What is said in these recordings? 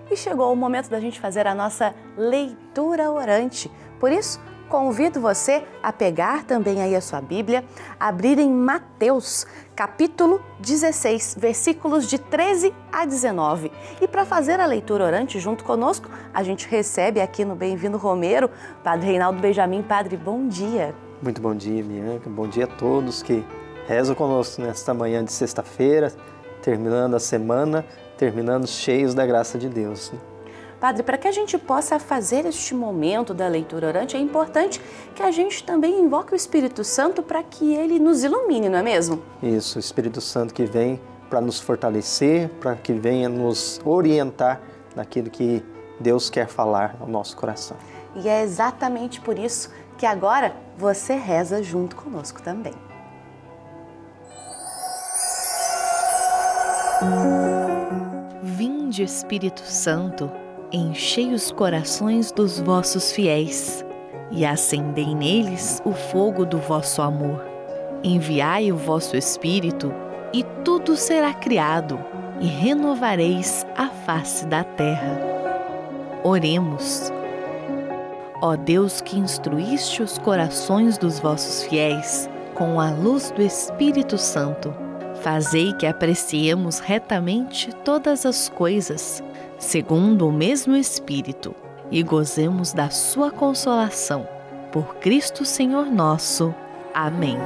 e chegou o momento da gente fazer a nossa leitura orante. Por isso, convido você a pegar também aí a sua Bíblia, abrir em Mateus, capítulo 16, versículos de 13 a 19. E para fazer a leitura orante junto conosco, a gente recebe aqui no Bem-vindo Romero, Padre Reinaldo Benjamin. Padre, bom dia. Muito bom dia, Bianca. Bom dia a todos que rezam conosco nesta manhã de sexta-feira, terminando a semana, terminando cheios da graça de Deus. Padre, para que a gente possa fazer este momento da leitura orante, é importante que a gente também invoque o Espírito Santo para que ele nos ilumine, não é mesmo? Isso, o Espírito Santo que vem para nos fortalecer, para que venha nos orientar naquilo que Deus quer falar ao nosso coração. E é exatamente por isso que agora você reza junto conosco também. Vinde, Espírito Santo, enchei os corações dos vossos fiéis e acendei neles o fogo do vosso amor. Enviai o vosso Espírito e tudo será criado e renovareis a face da terra. Oremos. Ó Deus, que instruíste os corações dos vossos fiéis com a luz do Espírito Santo, fazei que apreciemos retamente todas as coisas, segundo o mesmo Espírito, e gozemos da sua consolação. Por Cristo Senhor nosso. Amém.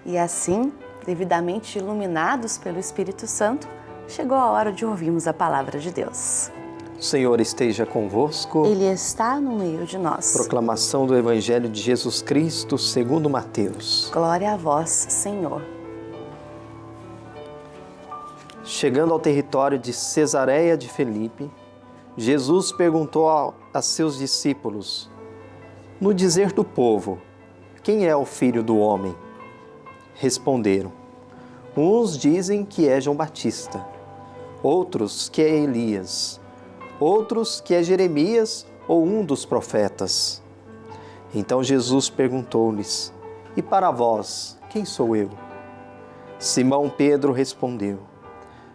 E assim, devidamente iluminados pelo Espírito Santo, chegou a hora de ouvirmos a palavra de Deus. O Senhor esteja convosco. Ele está no meio de nós. Proclamação do Evangelho de Jesus Cristo segundo Mateus. Glória a vós, Senhor. Chegando ao território de Cesareia de Filipe, Jesus perguntou a seus discípulos: no dizer do povo, quem é o Filho do Homem? Responderam: uns dizem que é João Batista, outros que é Elias, outros que é Jeremias ou um dos profetas. Então Jesus perguntou-lhes: e para vós, quem sou eu? Simão Pedro respondeu: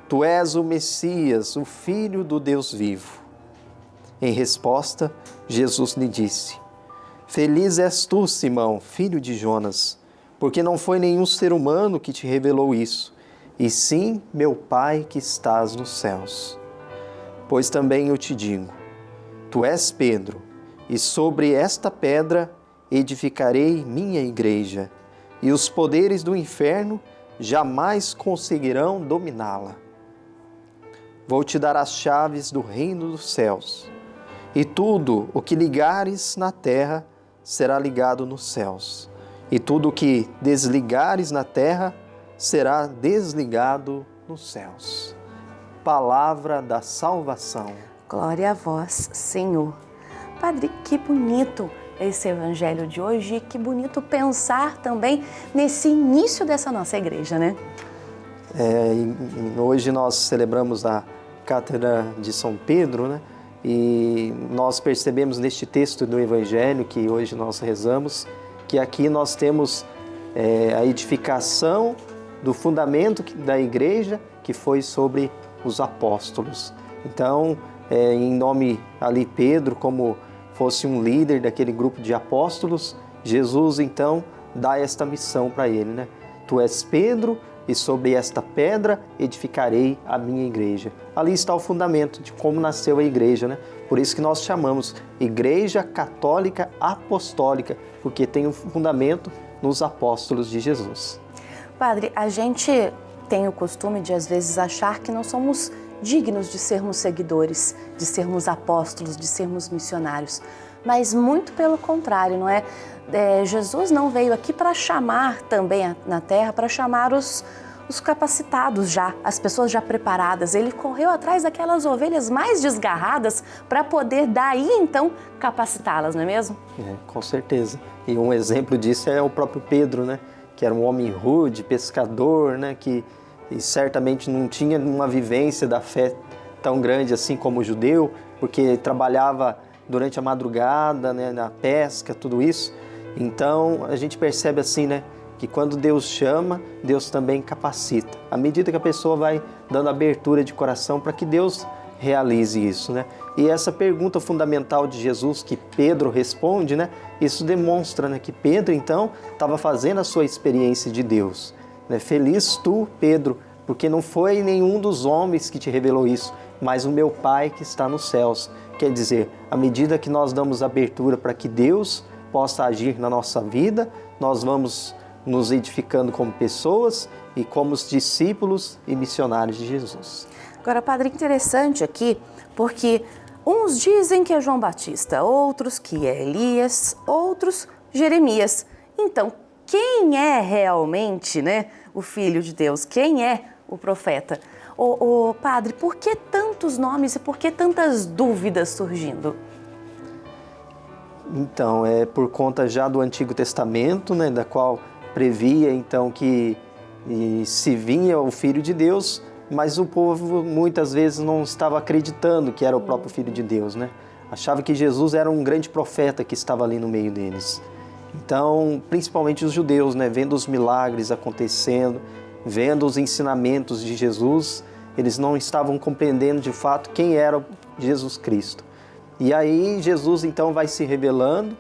tu és o Messias, o Filho do Deus vivo. Em resposta, Jesus lhe disse: feliz és tu, Simão, filho de Jonas, porque não foi nenhum ser humano que te revelou isso, e sim meu Pai que estás nos céus. Pois também eu te digo, tu és Pedro, e sobre esta pedra edificarei minha igreja, e os poderes do inferno jamais conseguirão dominá-la. Vou te dar as chaves do reino dos céus, e tudo o que ligares na terra será ligado nos céus, e tudo o que desligares na terra será desligado nos céus. Palavra da salvação. Glória a vós, Senhor. Padre, que bonito esse evangelho de hoje e que bonito pensar também nesse início dessa nossa igreja, né? Hoje nós celebramos a Cátedra de São Pedro, né? E nós percebemos neste texto do evangelho que hoje nós rezamos, que aqui nós temos a edificação do fundamento da igreja que foi sobre os apóstolos. Então, em nome ali Pedro, como fosse um líder daquele grupo de apóstolos, Jesus então dá esta missão para ele, né? Tu és Pedro e sobre esta pedra edificarei a minha igreja. Ali está o fundamento de como nasceu a igreja, né? Por isso que nós chamamos Igreja Católica Apostólica, porque tem um fundamento nos apóstolos de Jesus. Padre, a gente tem o costume de às vezes achar que não somos dignos de sermos seguidores, de sermos apóstolos, de sermos missionários. Mas muito pelo contrário, não é? Jesus não veio aqui para chamar também na terra, para chamar os capacitados já, as pessoas já preparadas. Ele correu atrás daquelas ovelhas mais desgarradas para poder daí então capacitá-las, não é mesmo? Com certeza. E um exemplo disso é o próprio Pedro, né? Que era um homem rude, pescador, né? Que certamente não tinha uma vivência da fé tão grande assim como o judeu, porque trabalhava durante a madrugada, né? Na pesca, tudo isso. Então a gente percebe assim, né? que quando Deus chama, Deus também capacita. À medida que a pessoa vai dando abertura de coração para que Deus realize isso, né? E essa pergunta fundamental de Jesus que Pedro responde, né? Isso demonstra, né, que Pedro, então, estava fazendo a sua experiência de Deus, né? Feliz tu, Pedro, porque não foi nenhum dos homens que te revelou isso, mas o meu Pai que está nos céus. Quer dizer, à medida que nós damos abertura para que Deus possa agir na nossa vida, nós vamos nos edificando como pessoas e como os discípulos e missionários de Jesus. Agora, Padre, interessante aqui, porque uns dizem que é João Batista, outros que é Elias, outros Jeremias. Então, quem é realmente, né, o Filho de Deus? Quem é o profeta? Padre, por que tantos nomes e por que tantas dúvidas surgindo? Então, é por conta já do Antigo Testamento, né, da qual previa então que se vinha o Filho de Deus, mas o povo muitas vezes não estava acreditando que era o próprio Filho de Deus, né? Achava que Jesus era um grande profeta que estava ali no meio deles. Então, principalmente os judeus, né, vendo os milagres acontecendo, vendo os ensinamentos de Jesus, eles não estavam compreendendo de fato quem era Jesus Cristo. E aí Jesus então vai se revelando,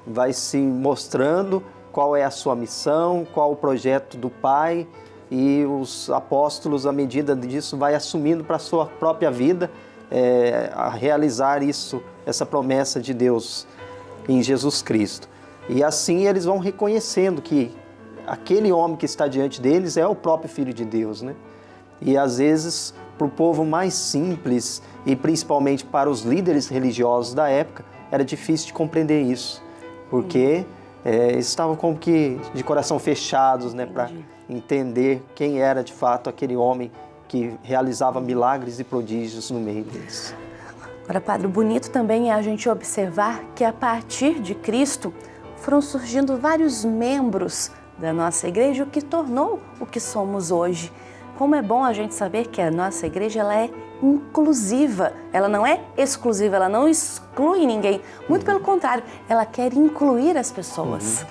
vai se mostrando qual é a sua missão, qual o projeto do Pai, e os apóstolos, à medida disso, vai assumindo para a sua própria vida a realizar isso, essa promessa de Deus em Jesus Cristo. E assim eles vão reconhecendo que aquele homem que está diante deles é o próprio Filho de Deus, né? E às vezes, para o povo mais simples e principalmente para os líderes religiosos da época, era difícil de compreender isso, porque estavam como que de coração fechados, né, para entender quem era de fato aquele homem que realizava milagres e prodígios no meio deles. Agora, Padre, o bonito também é a gente observar que a partir de Cristo foram surgindo vários membros da nossa igreja, o que tornou o que somos hoje. Como é bom a gente saber que a nossa igreja ela é inclusiva, ela não é exclusiva, ela não exclui ninguém. Muito pelo contrário, ela quer incluir as pessoas.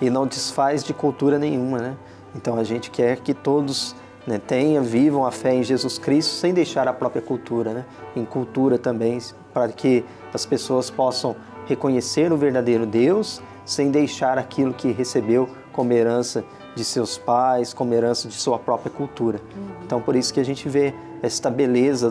E não desfaz de cultura nenhuma, né? Então a gente quer que todos, né, vivam a fé em Jesus Cristo sem deixar a própria cultura, né? Em cultura também, para que as pessoas possam reconhecer o verdadeiro Deus sem deixar aquilo que recebeu como herança de seus pais, como herança de sua própria cultura. Então por isso que a gente vê esta beleza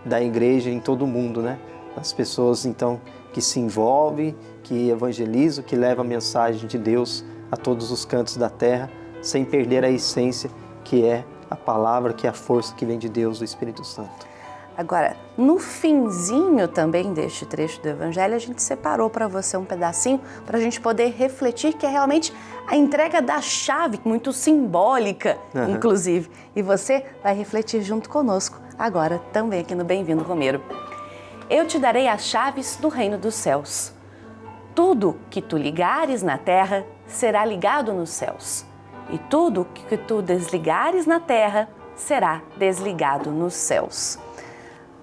da igreja em todo o mundo, né? As pessoas então que se envolvem, que evangelizam, que levam a mensagem de Deus a todos os cantos da terra, sem perder a essência que é a palavra, que é a força que vem de Deus, do Espírito Santo. Agora, no finzinho também deste trecho do Evangelho, a gente separou para você um pedacinho para a gente poder refletir, que é realmente a entrega da chave, muito simbólica, inclusive. E você vai refletir junto conosco agora, também aqui no Bem-vindo Romeiro. Eu te darei as chaves do reino dos céus. Tudo que tu ligares na terra será ligado nos céus. E tudo que tu desligares na terra será desligado nos céus.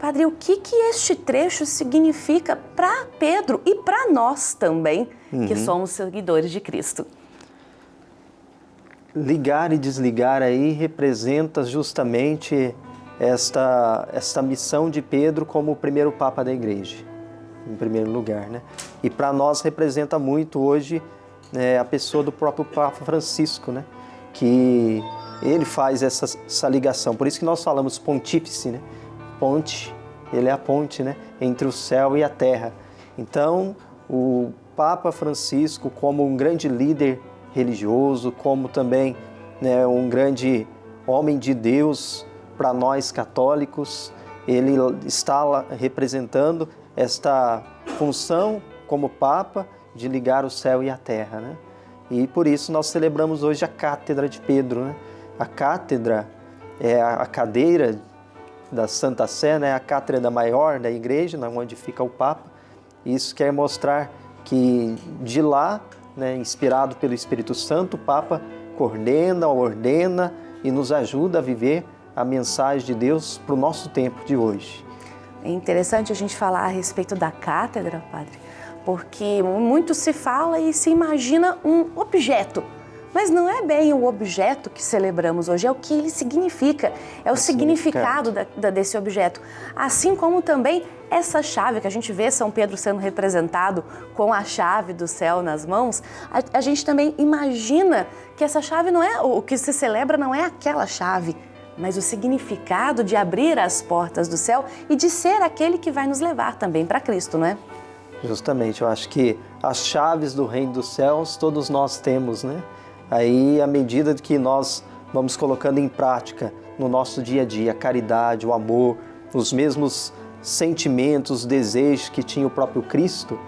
Padre, o que este trecho significa para Pedro e para nós também, que somos seguidores de Cristo? Ligar e desligar aí representa justamente esta missão de Pedro como o primeiro Papa da Igreja, em primeiro lugar, né? E para nós representa muito hoje a pessoa do próprio Papa Francisco, né? Que ele faz essa ligação. Por isso que nós falamos pontífice, né? Ponte, ele é a ponte, né? Entre o céu e a terra. Então, o Papa Francisco, como um grande líder religioso, como também, né, um grande homem de Deus para nós católicos, ele está lá representando esta função como Papa de ligar o céu e a terra, né? E por isso nós celebramos hoje a Cátedra de Pedro, né? A cátedra é a cadeira da Santa Sé, né? A cátedra maior da igreja, onde fica o Papa. Isso quer mostrar que de lá, né, inspirado pelo Espírito Santo, o Papa coordena, ordena e nos ajuda a viver a mensagem de Deus para o nosso tempo de hoje. É interessante a gente falar a respeito da cátedra, Padre, porque muito se fala e se imagina um objeto, Mas não é bem o objeto que celebramos hoje, é o que ele significa, é o significado desse objeto. Assim como também essa chave que a gente vê São Pedro sendo representado com a chave do céu nas mãos, a gente também imagina que essa chave não é, o que se celebra não é aquela chave, mas o significado de abrir as portas do céu e de ser aquele que vai nos levar também para Cristo, não é? Justamente, eu acho que as chaves do reino dos céus todos nós temos, né? Aí, à medida que nós vamos colocando em prática no nosso dia a dia a caridade, o amor, os mesmos sentimentos, desejos que tinha o próprio Cristo,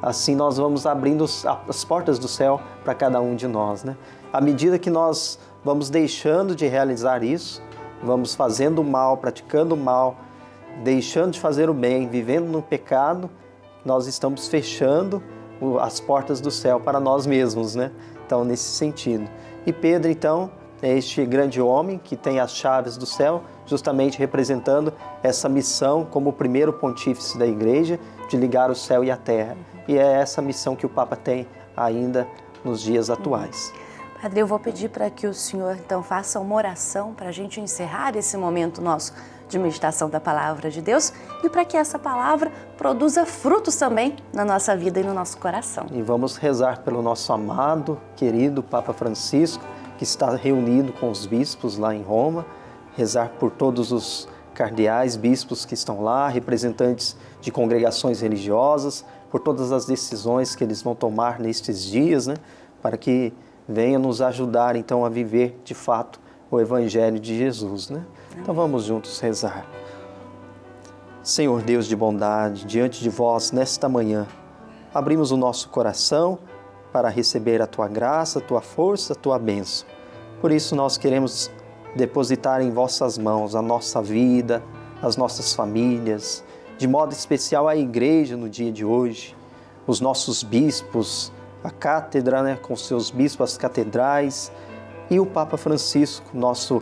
assim nós vamos abrindo as portas do céu para cada um de nós, né? À medida que nós vamos deixando de realizar isso, vamos fazendo o mal, praticando o mal, deixando de fazer o bem, vivendo no pecado, nós estamos fechando as portas do céu para nós mesmos, né? Então, nesse sentido. E Pedro, então, é este grande homem que tem as chaves do céu, justamente representando essa missão como o primeiro pontífice da Igreja, de ligar o céu e a terra. E é essa missão que o Papa tem ainda nos dias atuais. Padre, eu vou pedir para que o senhor, então, faça uma oração para a gente encerrar esse momento nosso de meditação da Palavra de Deus e para que essa palavra produza frutos também na nossa vida e no nosso coração. E vamos rezar pelo nosso amado, querido Papa Francisco, que está reunido com os bispos lá em Roma, rezar por todos os cardeais, bispos que estão lá, representantes de congregações religiosas, por todas as decisões que eles vão tomar nestes dias, né, para que venha nos ajudar então a viver de fato o Evangelho de Jesus, né? Então vamos juntos rezar. Senhor Deus de bondade, diante de vós nesta manhã, abrimos o nosso coração para receber a Tua graça, a Tua força, a Tua bênção. Por isso nós queremos depositar em vossas mãos a nossa vida, as nossas famílias, de modo especial a Igreja no dia de hoje, os nossos bispos, a cátedra, né, com seus bispos, as catedrais, e o Papa Francisco, nosso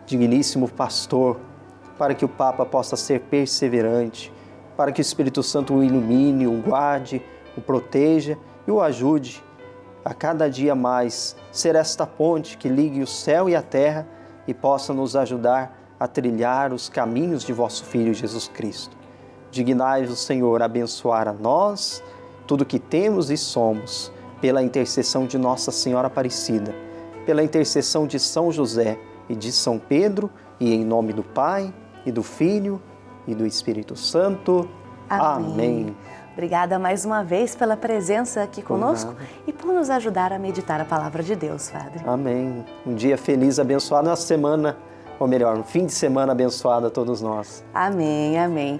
digníssimo pastor, para que o Papa possa ser perseverante, para que o Espírito Santo o ilumine, o guarde, o proteja e o ajude a cada dia mais ser esta ponte que ligue o céu e a terra e possa nos ajudar a trilhar os caminhos de vosso Filho Jesus Cristo. Dignai-vos, Senhor, abençoar a nós, tudo que temos e somos, pela intercessão de Nossa Senhora Aparecida, pela intercessão de São José e de São Pedro, e em nome do Pai, e do Filho, e do Espírito Santo. Amém. Obrigada mais uma vez pela presença aqui conosco e por nos ajudar a meditar a Palavra de Deus, Padre. Amém. Um dia feliz, abençoado, uma semana, ou melhor, um fim de semana abençoado a todos nós. Amém, amém.